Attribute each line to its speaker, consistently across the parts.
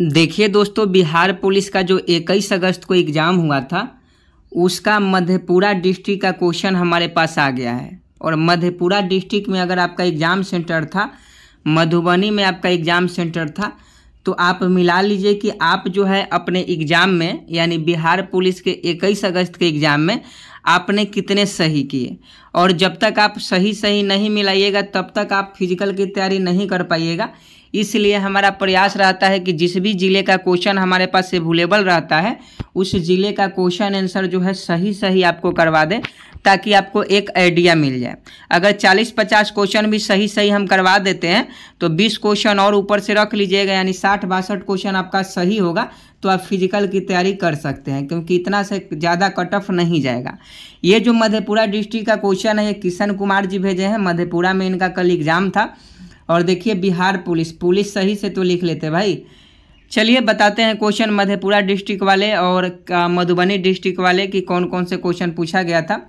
Speaker 1: देखिए दोस्तों, बिहार पुलिस का जो 21 अगस्त को एग्ज़ाम हुआ था उसका मधेपुरा डिस्ट्रिक्ट का क्वेश्चन हमारे पास आ गया है। और मधेपुरा डिस्ट्रिक्ट में अगर आपका एग्ज़ाम सेंटर था, मधुबनी में आपका एग्ज़ाम सेंटर था, तो आप मिला लीजिए कि आप जो है अपने एग्ज़ाम में यानी बिहार पुलिस के 21 अगस्त के एग्ज़ाम में आपने कितने सही किए। और जब तक आप सही नहीं मिलाइएगा तब तक आप फिजिकल की तैयारी नहीं कर पाइएगा। इसलिए हमारा प्रयास रहता है कि जिस भी ज़िले का क्वेश्चन हमारे पास अवेलेबल रहता है उस ज़िले का क्वेश्चन आंसर जो है सही आपको करवा दें, ताकि आपको एक आइडिया मिल जाए। अगर 40-50 क्वेश्चन भी सही हम करवा देते हैं तो 20 क्वेश्चन और ऊपर से रख लीजिएगा, यानी 60-62 क्वेश्चन आपका सही होगा तो आप फिजिकल की तैयारी कर सकते हैं, क्योंकि इतना से ज़्यादा कट ऑफ नहीं जाएगा। ये जो मधेपुरा डिस्ट्रिक्ट का क्वेश्चन है ये किशन कुमार जी भेजे हैं, मधेपुरा में इनका कल एग्ज़ाम था। और देखिए बिहार पुलिस सही से तो लिख लेते भाई। चलिए बताते हैं क्वेश्चन मधेपुरा डिस्ट्रिक्ट वाले और मधुबनी डिस्ट्रिक्ट वाले कि कौन कौन से क्वेश्चन पूछा गया था।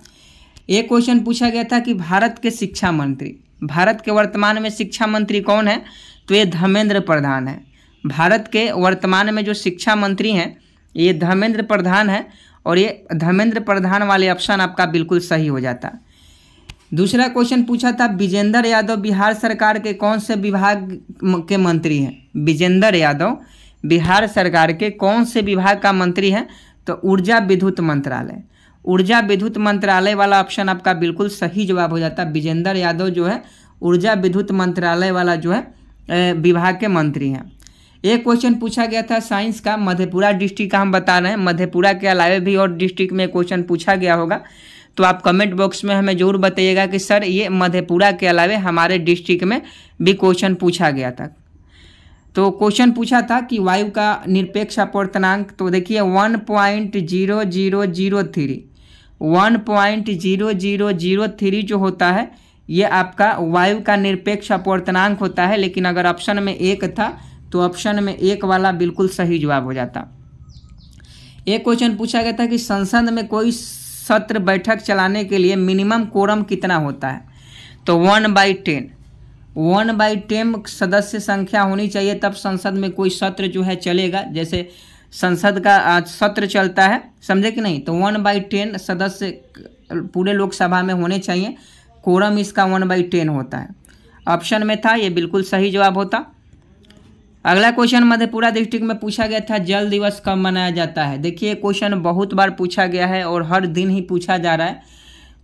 Speaker 1: एक क्वेश्चन पूछा गया था कि भारत के शिक्षा मंत्री, भारत के वर्तमान में शिक्षा मंत्री कौन है, तो ये धर्मेंद्र प्रधान है। भारत के वर्तमान में जो शिक्षा मंत्री हैं ये धर्मेंद्र प्रधान है, और ये धर्मेंद्र प्रधान वाले ऑप्शन आपका बिल्कुल सही हो जाता। दूसरा क्वेश्चन पूछा था विजेंद्र यादव बिहार सरकार के कौन से विभाग के मंत्री हैं। विजेंद्र यादव बिहार सरकार के कौन से विभाग का मंत्री हैं, तो ऊर्जा विद्युत मंत्रालय। ऊर्जा विद्युत मंत्रालय वाला ऑप्शन आपका बिल्कुल सही जवाब हो जाता। विजेंद्र यादव जो है ऊर्जा विद्युत मंत्रालय वाला जो है विभाग के मंत्री हैं। एक क्वेश्चन पूछा गया था साइंस का, मधेपुरा डिस्ट्रिक्ट का हम बता रहे हैं, मधेपुरा के अलावा भी और डिस्ट्रिक्ट में क्वेश्चन पूछा गया होगा, तो आप कमेंट बॉक्स में हमें जरूर बताइएगा कि सर ये मधेपुरा के अलावा हमारे डिस्ट्रिक्ट में भी क्वेश्चन पूछा गया था। तो क्वेश्चन पूछा था कि वायु का निरपेक्ष अपवर्तनांक, तो देखिए 1.0003 1.0003 जो होता है ये आपका वायु का निरपेक्ष अपवर्तनांक होता है। लेकिन अगर ऑप्शन में 1 था तो ऑप्शन में 1 वाला बिल्कुल सही जवाब हो जाता। एक क्वेश्चन पूछा गया था कि संसद में कोई सत्र बैठक चलाने के लिए मिनिमम कोरम कितना होता है, तो 1/10 सदस्य संख्या होनी चाहिए तब संसद में कोई सत्र जो है चलेगा। जैसे संसद का सत्र चलता है, समझे कि नहीं, तो 1/10 सदस्य पूरे लोकसभा में होने चाहिए। कोरम इसका 1/10 होता है। ऑप्शन में था, ये बिल्कुल सही जवाब होता। अगला क्वेश्चन मधेपुरा डिस्ट्रिक्ट में पूछा गया था जल दिवस कब मनाया जाता है। देखिए क्वेश्चन बहुत बार पूछा गया है और हर दिन ही पूछा जा रहा है।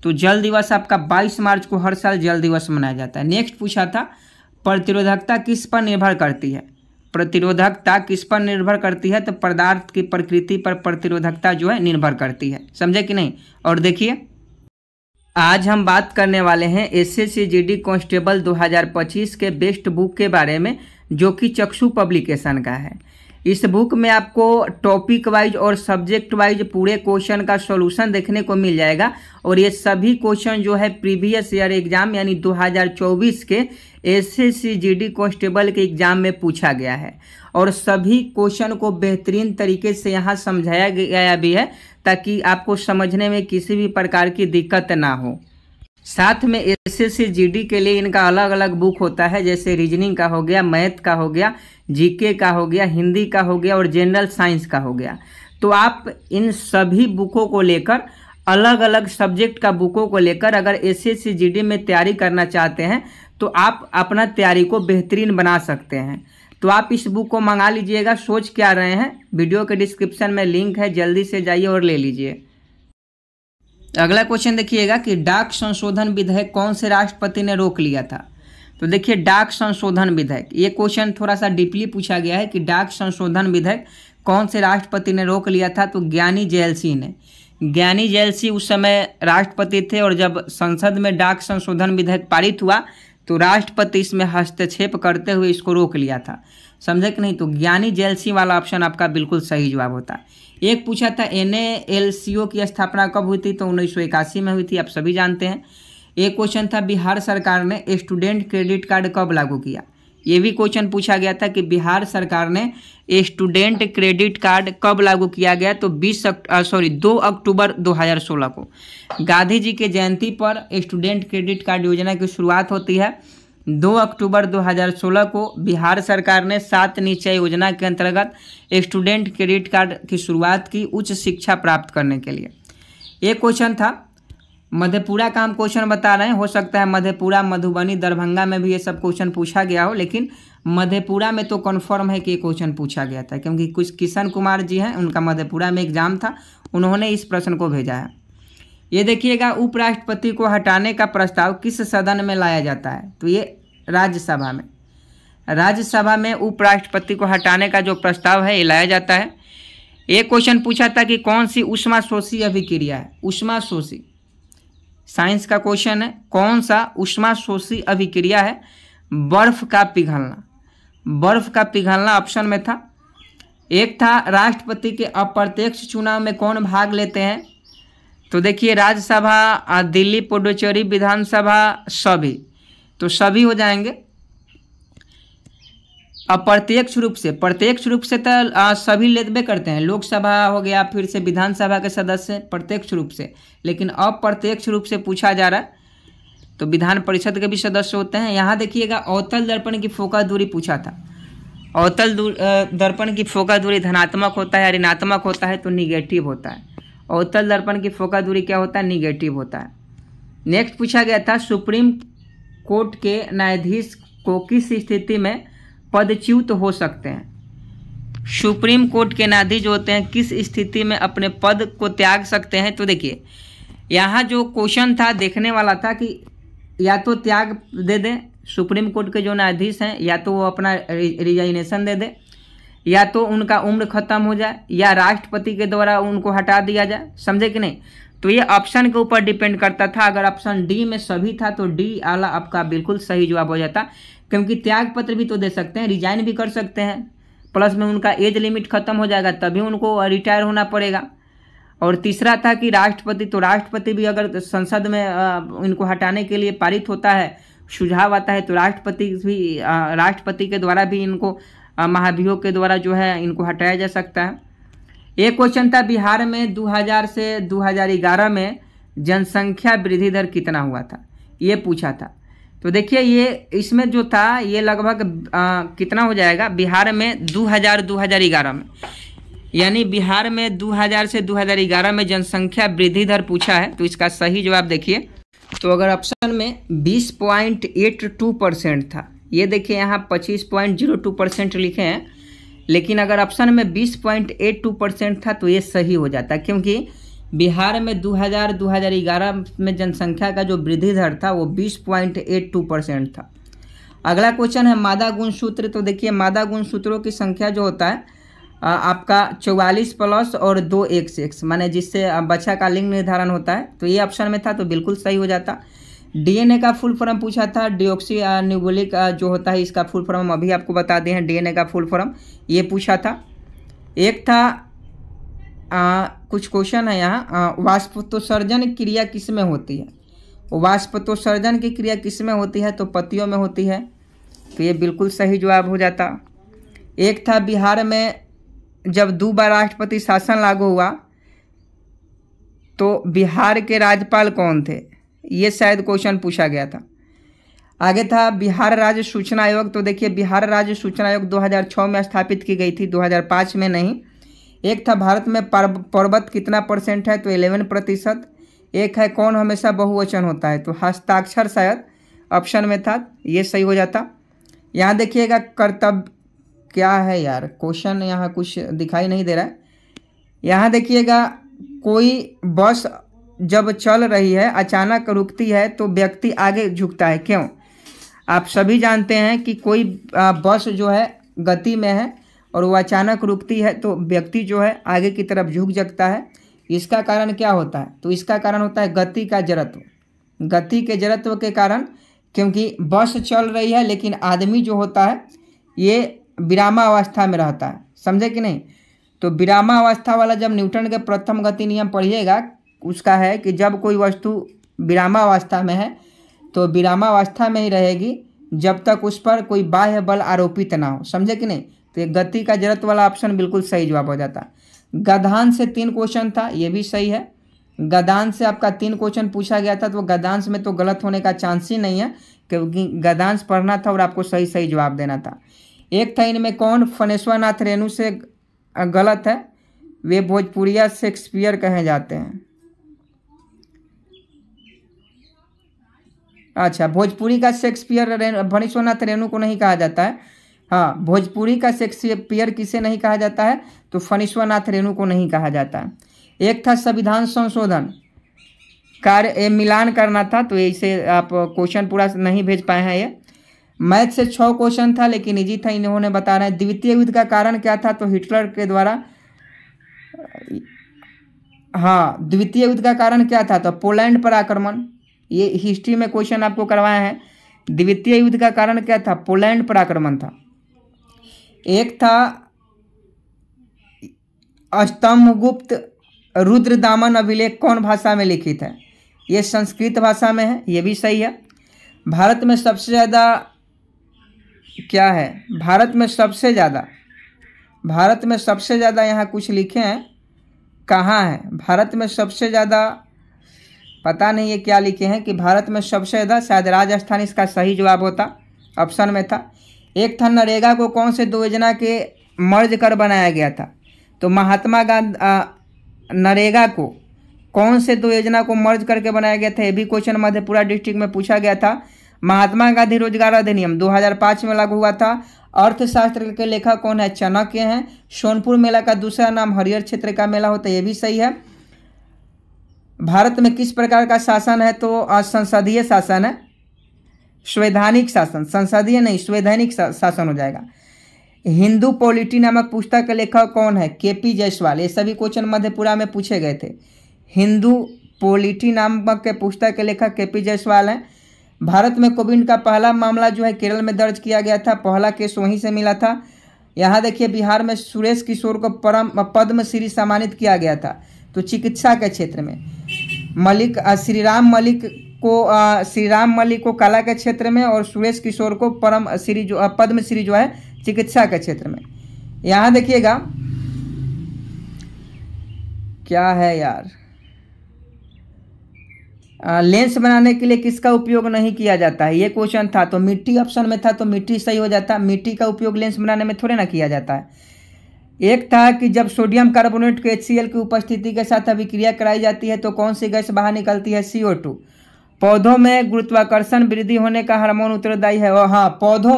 Speaker 1: तो जल दिवस आपका 22 मार्च को हर साल जल दिवस मनाया जाता है। नेक्स्ट पूछा था प्रतिरोधकता किस पर निर्भर करती है। प्रतिरोधकता किस पर निर्भर करती है, तो पदार्थ की प्रकृति पर प्रतिरोधकता जो है निर्भर करती है, समझे कि नहीं। और देखिए आज हम बात करने वाले हैं एसएससी जीडी कांस्टेबल 2025 के बेस्ट बुक के बारे में, जो कि चक्षु पब्लिकेशन का है। इस बुक में आपको टॉपिक वाइज और सब्जेक्ट वाइज पूरे क्वेश्चन का सॉल्यूशन देखने को मिल जाएगा। और ये सभी क्वेश्चन जो है प्रीवियस ईयर एग्जाम यानी 2024 के एसएससी जीडी कांस्टेबल के एग्जाम में पूछा गया है। और सभी क्वेश्चन को बेहतरीन तरीके से यहाँ समझाया गया भी है, ताकि आपको समझने में किसी भी प्रकार की दिक्कत ना हो। साथ में एसएससी जीडी के लिए इनका अलग अलग बुक होता है, जैसे रीजनिंग का हो गया, मैथ का हो गया, जीके का हो गया, हिंदी का हो गया और जनरल साइंस का हो गया। तो आप इन सभी बुकों को लेकर, अलग अलग सब्जेक्ट का बुकों को लेकर अगर एसएससी जीडी में तैयारी करना चाहते हैं तो आप अपना तैयारी को बेहतरीन बना सकते हैं। तो आप इस बुक को मंगा लीजिएगा। सोच क्या रहे हैं, वीडियो के डिस्क्रिप्शन में लिंक है, जल्दी से जाइए और ले लीजिए। अगला क्वेश्चन देखिएगा कि डाक संशोधन विधेयक कौन से राष्ट्रपति ने रोक लिया था। तो देखिए डाक संशोधन विधेयक, ये क्वेश्चन थोड़ा सा डीपली पूछा गया है कि डाक संशोधन विधेयक कौन से राष्ट्रपति ने रोक लिया था, तो ज्ञानी जैल सिंह ने। ज्ञानी जैल सिंह उस समय राष्ट्रपति थे, और जब संसद में डाक संशोधन विधेयक पारित हुआ तो राष्ट्रपति इसमें हस्तक्षेप करते हुए इसको रोक लिया था, समझे कि नहीं। तो ज्ञानी जैल सिंह वाला ऑप्शन आपका बिल्कुल सही जवाब होता है। एक पूछा था NALCO की स्थापना कब हुई थी, तो 1981 में हुई थी, आप सभी जानते हैं। एक क्वेश्चन था बिहार सरकार ने स्टूडेंट क्रेडिट कार्ड कब लागू किया। ये भी क्वेश्चन पूछा गया था कि बिहार सरकार ने स्टूडेंट क्रेडिट कार्ड कब लागू किया गया, तो 2 अक्टूबर 2016 को गांधी जी के जयंती पर स्टूडेंट क्रेडिट कार्ड योजना की शुरुआत होती है। 2 अक्टूबर 2016 को बिहार सरकार ने 7 निश्चय योजना के अंतर्गत स्टूडेंट क्रेडिट कार्ड की शुरुआत की उच्च शिक्षा प्राप्त करने के लिए। ये क्वेश्चन था, मधेपुरा का हम क्वेश्चन बता रहे हैं। हो सकता है मधेपुरा, मधुबनी, दरभंगा में भी ये सब क्वेश्चन पूछा गया हो, लेकिन मधेपुरा में तो कन्फर्म है कि ये क्वेश्चन पूछा गया था, क्योंकि कुछ किशन कुमार जी हैं, उनका मधेपुरा में एग्जाम था, उन्होंने इस प्रश्न को भेजा है। ये देखिएगा, उपराष्ट्रपति को हटाने का प्रस्ताव किस सदन में लाया जाता है? तो ये राज्यसभा में। राज्यसभा में उपराष्ट्रपति को हटाने का जो प्रस्ताव है ये लाया जाता है। एक क्वेश्चन पूछा था कि कौन सी ऊष्माशोषी अभिक्रिया है? ऊष्माशोषी, साइंस का क्वेश्चन है, कौन सा ऊष्माशोषी अभिक्रिया है? बर्फ का पिघलना। बर्फ का पिघलना ऑप्शन में था। एक था, राष्ट्रपति के अप्रत्यक्ष चुनाव में कौन भाग लेते हैं? तो देखिए, राज्यसभा, दिल्ली, पुडुचेरी विधानसभा, सभी, तो सभी हो जाएंगे। अप्रत्यक्ष रूप से, प्रत्यक्ष रूप से तो सभी लेते करते हैं, लोकसभा हो गया, फिर से विधानसभा के सदस्य प्रत्यक्ष रूप से, लेकिन अप्रत्यक्ष रूप से पूछा जा रहा है तो विधान परिषद के भी सदस्य होते हैं। यहाँ देखिएगा, अवतल दर्पण की फोकस दूरी पूछा था। अवतल दर्पण की फोकस दूरी धनात्मक होता है या ऋणात्मक होता है? तो निगेटिव होता है। अवतल दर्पण की फोकस दूरी क्या होता है? निगेटिव होता है। नेक्स्ट पूछा गया था, सुप्रीम कोर्ट के न्यायाधीश को किस स्थिति में पदच्युत हो सकते हैं? सुप्रीम कोर्ट के न्यायाधीश जो होते हैं किस स्थिति में अपने पद को त्याग सकते हैं? तो देखिए, यहाँ जो क्वेश्चन था देखने वाला था कि या तो त्याग दे दें सुप्रीम कोर्ट के जो न्यायाधीश हैं, या तो वो अपना रिजाइनेशन दे दे, या तो उनका उम्र खत्म हो जाए, या राष्ट्रपति के द्वारा उनको हटा दिया जाए। समझे कि नहीं? तो ये ऑप्शन के ऊपर डिपेंड करता था। अगर ऑप्शन डी में सभी था तो डी आला आपका बिल्कुल सही जवाब हो जाता, क्योंकि त्याग पत्र भी तो दे सकते हैं, रिजाइन भी कर सकते हैं, प्लस में उनका एज लिमिट खत्म हो जाएगा तभी उनको रिटायर होना पड़ेगा। और तीसरा था कि राष्ट्रपति, तो राष्ट्रपति भी अगर संसद में इनको हटाने के लिए पारित होता है, सुझाव आता है, तो राष्ट्रपति के द्वारा भी इनको महाभियोग के द्वारा जो है इनको हटाया जा सकता है। एक क्वेश्चन था, बिहार में 2000 से 2011 में जनसंख्या वृद्धि दर कितना हुआ था? ये पूछा था। तो देखिए, ये इसमें जो था ये लगभग कितना हो जाएगा? बिहार में 2011 में, यानी बिहार में 2000 से 2011 में जनसंख्या वृद्धि दर पूछा है। तो इसका सही जवाब देखिए, तो अगर ऑप्शन में 20.82% था, ये देखिए यहाँ 25.02% लिखे हैं, लेकिन अगर ऑप्शन में 20.82% था तो ये सही हो जाता, क्योंकि बिहार में 2011 में जनसंख्या का जो वृद्धि दर था वो 20.82% था। अगला क्वेश्चन है मादा गुणसूत्र। तो देखिए, मादा गुणसूत्रों की संख्या जो होता है आपका 44 प्लस और 2 XX, माने जिससे बच्चा का लिंग निर्धारण होता है। तो ये ऑप्शन में था तो बिल्कुल सही हो जाता। डीएनए का फुल फॉर्म पूछा था, डिऑक्सी न्यूक्लिक जो होता है इसका फुल फॉर्म अभी आपको बता दें हैं, डीएनए का फुल फॉर्म ये पूछा था। एक था कुछ क्वेश्चन है यहाँ, वाष्पोत्सर्जन क्रिया किस में होती है? वाष्पोत्सर्जन की क्रिया किस में होती है? तो पत्तियों में होती है, तो ये बिल्कुल सही जवाब हो जाता। एक था, बिहार में जब 2 बार राष्ट्रपति शासन लागू हुआ तो बिहार के राज्यपाल कौन थे? ये शायद क्वेश्चन पूछा गया था। आगे था, बिहार राज्य सूचना आयोग। तो देखिए, बिहार राज्य सूचना आयोग 2006 में स्थापित की गई थी, 2005 में नहीं। एक था, भारत में पर्वत कितना % है? तो 11%। एक है, कौन हमेशा बहुवचन होता है? तो हस्ताक्षर शायद ऑप्शन में था, ये सही हो जाता। यहाँ देखिएगा, कर्तव्य क्या है यार, क्वेश्चन यहाँ कुछ दिखाई नहीं दे रहा है। यहाँ देखिएगा, कोई बस जब चल रही है अचानक रुकती है तो व्यक्ति आगे झुकता है, क्यों? आप सभी जानते हैं कि कोई बस जो है गति में है और वो अचानक रुकती है तो व्यक्ति जो है आगे की तरफ झुक जाता है। इसका कारण क्या होता है? तो इसका कारण होता है गति का जड़त्व। गति के जड़त्व के कारण, क्योंकि बस चल रही है लेकिन आदमी जो होता है ये विरामावस्था में रहता है। समझे कि नहीं? तो विरामावस्था वाला जब न्यूटन के प्रथम गति नियम पढ़िएगा, उसका है कि जब कोई वस्तु विरामावस्था में है तो विरामावस्था में ही रहेगी जब तक उस पर कोई बाह्य बल आरोपित ना हो। समझे कि नहीं? तो ये गति का जड़त्व वाला ऑप्शन बिल्कुल सही जवाब हो जाता। गधांश से 3 क्वेश्चन था, ये भी सही है। गधांश से आपका 3 क्वेश्चन पूछा गया था, तो गधांश में तो गलत होने का चांस ही नहीं है, क्योंकि गद्यांश पढ़ना था और आपको सही सही जवाब देना था। एक था इनमें कौन फनेश्वर नाथ रेणु से गलत है, वे भोजपुरिया शेक्सपियर कहे जाते हैं। अच्छा, भोजपुरी का शेक्सपियर फणीश्वर नाथ रेणु को नहीं कहा जाता है। हाँ, भोजपुरी का शेक्सपियर किसे नहीं कहा जाता है, तो फणीश्वर नाथ रेणु को नहीं कहा जाता है। एक था संविधान संशोधन कार्य मिलान करना था, तो इसे आप क्वेश्चन पूरा नहीं भेज पाए हैं। ये मैथ से 6 क्वेश्चन था लेकिन इजी था, इन्होंने बता रहे हैं। द्वितीय युद्ध का कारण क्या था, तो हिटलर के द्वारा, हाँ द्वितीय युद्ध का कारण क्या था, तो पोलैंड पर आक्रमण। ये हिस्ट्री में क्वेश्चन आपको करवाया है। द्वितीय युद्ध का कारण क्या था, पोलैंड पर आक्रमण था। एक था स्तंभगुप्त रुद्रदामन अभिलेख कौन भाषा में लिखित है, ये संस्कृत भाषा में है, ये भी सही है। भारत में सबसे ज़्यादा क्या है, भारत में सबसे ज़्यादा यहाँ कुछ लिखे हैं, कहाँ है भारत में सबसे ज़्यादा, पता नहीं ये क्या लिखे हैं कि भारत में सबसे ज़्यादा, शायद राजस्थान इसका सही जवाब होता, ऑप्शन में था। एक था नरेगा को कौन से 2 योजना के मर्ज कर बनाया गया था, तो महात्मा गांधी, नरेगा को कौन से 2 योजना को मर्ज करके बनाया गया था, ये भी क्वेश्चन मधेपुरा डिस्ट्रिक्ट में पूछा गया था। महात्मा गांधी रोजगार अधिनियम 2005 में लागू हुआ था। अर्थशास्त्र के लेखक कौन है, चाणक्य हैं। सोनपुर मेला का दूसरा नाम हरिहर क्षेत्र का मेला होता है, ये भी सही है। भारत में किस प्रकार का शासन है, तो संसदीय शासन है, संवैधानिक शासन, संसदीय नहीं संवैधानिक शासन हो जाएगा। हिंदू पॉलिटी नामक पुस्तक के लेखक कौन है, केपी जायसवाल। ये सभी क्वेश्चन मधेपुरा में पूछे गए थे। हिंदू पॉलिटी नामक के पुस्तक के लेखक केपी जायसवाल हैं। भारत में कोविड का पहला मामला जो है केरल में दर्ज किया गया था, पहला केस वहीं से मिला था। यहाँ देखिए बिहार में सुरेश किशोर को पद्मश्री सम्मानित किया गया था, तो चिकित्सा के क्षेत्र में। श्रीराम मलिक को कला के क्षेत्र में और सुरेश किशोर को पद्मश्री जो है चिकित्सा के क्षेत्र में। यहाँ देखिएगा क्या है यार, लेंस बनाने के लिए किसका उपयोग नहीं किया जाता है, ये क्वेश्चन था। तो मिट्टी ऑप्शन में था, तो मिट्टी सही हो जाता। मिट्टी का उपयोग लेंस बनाने में थोड़े ना किया जाता है। एक था कि जब सोडियम कार्बोनेट के HCl की उपस्थिति के साथ अभिक्रिया कराई जाती है तो कौन सी गैस बाहर निकलती है, CO2। पौधों में गुरुत्वाकर्षण वृद्धि होने का हार्मोन उत्तरदायी है, और हाँ पौधे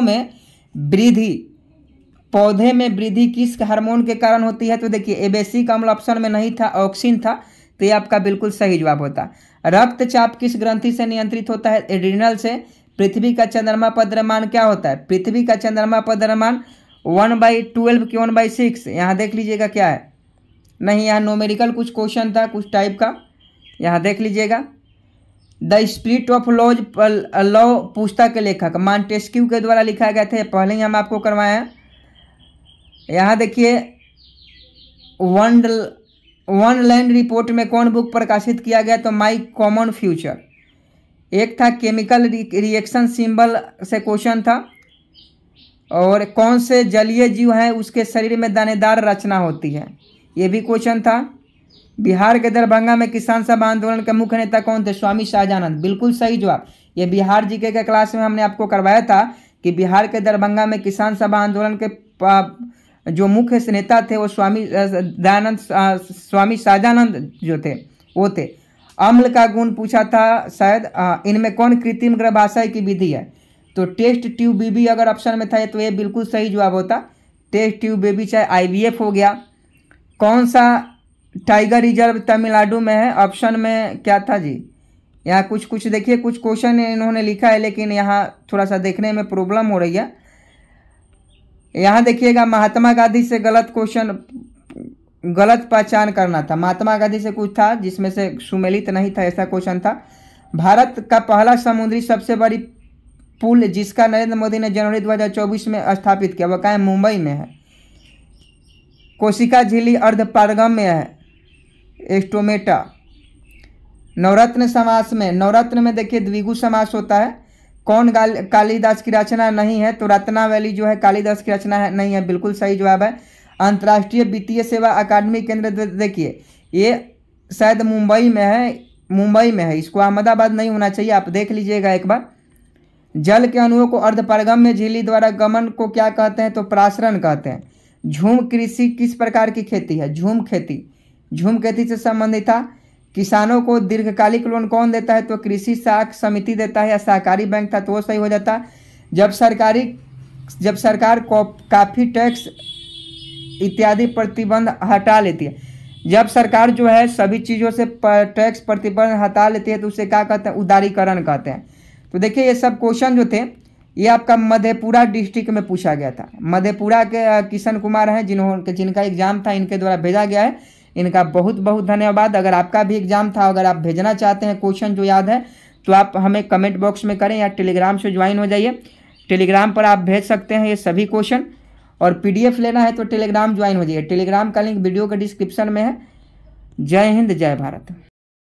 Speaker 1: में वृद्धि किस हार्मोन के कारण होती है, तो देखिए एबेसिक अम्ल ऑप्शन में नहीं था, ऑक्सिन था, तो ये आपका बिल्कुल सही जवाब होता। रक्तचाप किस ग्रंथि से नियंत्रित होता है, एड्रिनल से। पृथ्वी का चंद्रमा पर द्रव्यमान क्या होता है, पृथ्वी का चंद्रमा पर द्रव्यमान 1/12 की 1/6। यहाँ देख लीजिएगा क्या है, नहीं यहाँ नोमेरिकल कुछ क्वेश्चन था कुछ टाइप का, यहाँ देख लीजिएगा। द स्पिरिट ऑफ लॉ पुस्तक के लेखक मॉन्टेस्क्यू के द्वारा लिखा गया था, पहले ही हम आपको करवाए हैं। यहाँ देखिए वन लैंड रिपोर्ट में कौन बुक प्रकाशित किया गया, तो माई कॉमन फ्यूचर। एक था केमिकल रिएक्शन सिंबल से क्वेश्चन था, और कौन से जलीय जीव हैं उसके शरीर में दानेदार रचना होती है, ये भी क्वेश्चन था। बिहार के दरभंगा में किसान सभा आंदोलन के मुख्य नेता कौन थे, स्वामी शाहजानंद, बिल्कुल सही जवाब। ये बिहार जीके के क्लास में हमने आपको करवाया था कि बिहार के दरभंगा में किसान सभा आंदोलन के जो मुख्य नेता थे वो स्वामी शाहजानंद जो थे वो थे। अम्ल का गुण पूछा था शायद, इनमें कौन कृत्रिम गर्भाशय की विधि है, तो टेस्ट ट्यूब बेबी अगर ऑप्शन में था तो ये बिल्कुल सही जवाब होता, टेस्ट ट्यूब बेबी चाहे IVF हो गया। कौन सा टाइगर रिजर्व तमिलनाडु में है, ऑप्शन में क्या था जी, यहाँ कुछ देखिए कुछ क्वेश्चन इन्होंने लिखा है लेकिन यहाँ थोड़ा सा देखने में प्रॉब्लम हो रही है। यहाँ देखिएगा महात्मा गांधी से गलत पहचान करना था, महात्मा गांधी से कुछ था जिसमें से सुमेलित नहीं था, ऐसा क्वेश्चन था। भारत का पहला समुद्री सबसे बड़ी पुल जिसका नरेंद्र मोदी ने जनवरी 2024 में स्थापित किया, वह कहाँ है, मुंबई में है। कोशिका झीली अर्धपारगम में है, एस्टोमेटा। नवरत्न समास में, नवरत्न में देखिए द्विगु समास होता है। कौन कालिदास की रचना नहीं है, तो रत्नावली जो है कालिदास की रचना है नहीं है, बिल्कुल सही जवाब है। अंतर्राष्ट्रीय वित्तीय सेवा अकादमी केंद्र देखिए ये शायद मुंबई में है, इसको अहमदाबाद नहीं होना चाहिए, आप देख लीजिएगा एक बार। जल के अणुओं को अर्धपारगम्य झिल्ली द्वारा गमन को क्या कहते हैं? तो परासरण कहते हैं। झूम कृषि किस प्रकार की खेती है? झूम खेती। झूम खेती से संबंधित था। किसानों को दीर्घकालिक लोन कौन देता है? तो कृषि साख समिति देता है या सहकारी बैंक था, तो वो सही हो जाता। जब सरकार कॉफी टैक्स इत्यादि प्रतिबंध हटा लेती है, जब सरकार जो है सभी चीज़ों से टैक्स प्रतिबंध हटा लेती है तो उसे क्या कहते हैं? उदारीकरण कहते हैं। तो देखिए ये सब क्वेश्चन जो थे ये आपका मधेपुरा डिस्ट्रिक्ट में पूछा गया था। मधेपुरा के किशन कुमार हैं जिनका एग्जाम था, इनके द्वारा भेजा गया है। इनका बहुत बहुत धन्यवाद। अगर आपका भी एग्जाम था, अगर आप भेजना चाहते हैं क्वेश्चन जो याद है, तो आप हमें कमेंट बॉक्स में करें या टेलीग्राम से ज्वाइन हो जाइए। टेलीग्राम पर आप भेज सकते हैं ये सभी क्वेश्चन, और PDF लेना है तो टेलीग्राम ज्वाइन हो जाइए। टेलीग्राम का लिंक वीडियो के डिस्क्रिप्शन में है। जय हिंद, जय भारत।